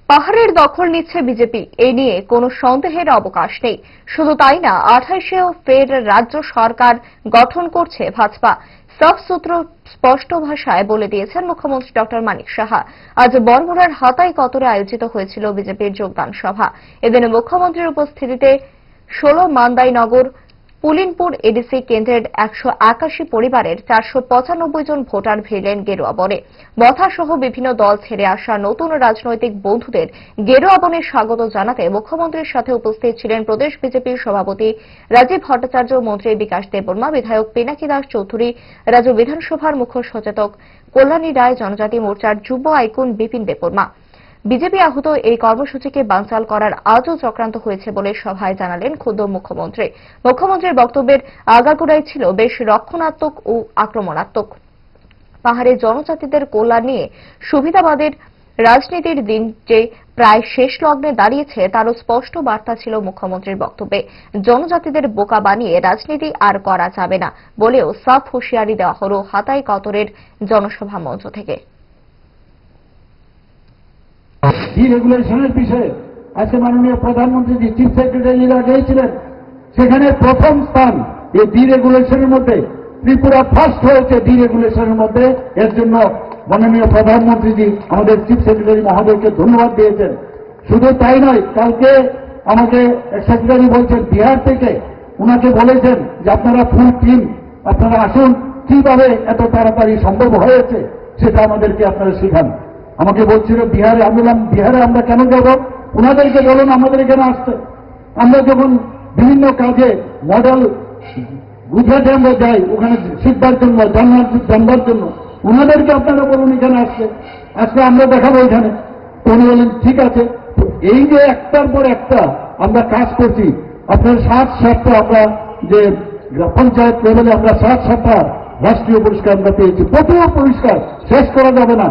পাহাড়ের দখল নিচ্ছে বিজেপি, এ নিয়ে কোনো সন্দেহের অবকাশ নেই। শুধু তাই না, 28এও ফের রাজ্য সরকার গঠন করছে ভাজপা। সাফ সূত্র স্পষ্ট ভাষায় বলে দিয়েছেন মুখ্যমন্ত্রী ডক্টর মানিক সাহা। আজ বনমুড়ার হাতাই কতরে আয়োজিত হয়েছিল বিজেপির যোগদান সভা। এদিন মুখ্যমন্ত্রীর উপস্থিতিতে 16 মান্দাইনগর পুলিনপুর এডিসি কেন্দ্রের 181 পরিবারের 495 জন ভোটার ভিড়লেন গেরুয়া বনে। মথা সহ বিভিন্ন দল ছেড়ে আসা নতুন রাজনৈতিক বন্ধুদের গেরুয়া বনে স্বাগত জানাতে মুখ্যমন্ত্রীর সাথে উপস্থিত ছিলেন প্রদেশ বিজেপির সভাপতি রাজীব ভট্টাচার্য, মন্ত্রী বিকাশ দেববর্মা, বিধায়ক পিনাকি দাস চৌধুরী, রাজ্য বিধানসভার মুখ্য সচেতক কল্যাণী রায়, জনজাতি মোর্চার যুব আইকন বিপিন দেববর্মা। বিজেপি আহত এই কর্মসূচিকে বানচাল করার আজও চক্রান্ত হয়েছে বলে সভায় জানালেন খোদ মুখ্যমন্ত্রী। মুখ্যমন্ত্রীর বক্তব্যের আগাগোড়াই ছিল বেশ রক্ষণাত্মক ও আক্রমণাত্মক। পাহাড়ে জনজাতিদের কল্যাণ নিয়ে সুবিধাবাদের রাজনীতির দিন যে প্রায় শেষ লগ্নে দাঁড়িয়েছে তারও স্পষ্ট বার্তা ছিল মুখ্যমন্ত্রীর বক্তব্যে। জনজাতিদের বোকা বানিয়ে রাজনীতি আর করা যাবে না বলেও সাফ হুঁশিয়ারি দেওয়া হল হাতাই কতরের জনসভা মঞ্চ থেকে। ডিরেগুলেশনের বিষয়ে আজকে মাননীয় প্রধানমন্ত্রী চিফ সেক্রেটারিরা গিয়েছিলেন, সেখানে প্রথম স্থান এই ডিরেগুলেশনের মধ্যে ত্রিপুরা ফার্স্ট হয়েছে ডিরেগুলেশনের মধ্যে। এর জন্য মাননীয় প্রধানমন্ত্রীজি আমাদের চিফ সেক্রেটারি মহোদয়কে ধন্যবাদ দিয়েছেন। শুধু তাই নয়, কালকে আমাকে সেক্রেটারি বলছেন বিহার থেকে উনাকে বলেছেন যে আপনারা ফুল টিম, আপনারা আসুন, কিভাবে এত তাড়াতাড়ি সম্ভব হয়েছে সেটা আমাদেরকে আপনারা শিখান। আমাকে বলছিল বিহারে, আমি বললাম বিহারে আমরা কেন যাব, ওনাদেরকে বলুন আমাদের এখানে আসতে। আমরা যখন বিভিন্ন কাজে মডেল গুজরাটে আমরা যাই, ওখানে শিখবার জন্য, জানবার জন্য, ওনাদেরকে আপনারা বলুন এখানে আসতে, আজকে আমরা দেখাবো এখানে। উনি বলেন ঠিক আছে। এই যে একটার পর একটা আমরা কাজ করছি, আপনার 7-7টা আমরা যে পঞ্চায়েত লেভেলে আমরা 7-7টা রাষ্ট্রীয় পুরস্কার আমরা পেয়েছি। প্রচুর পুরস্কার, শেষ করা যাবে না।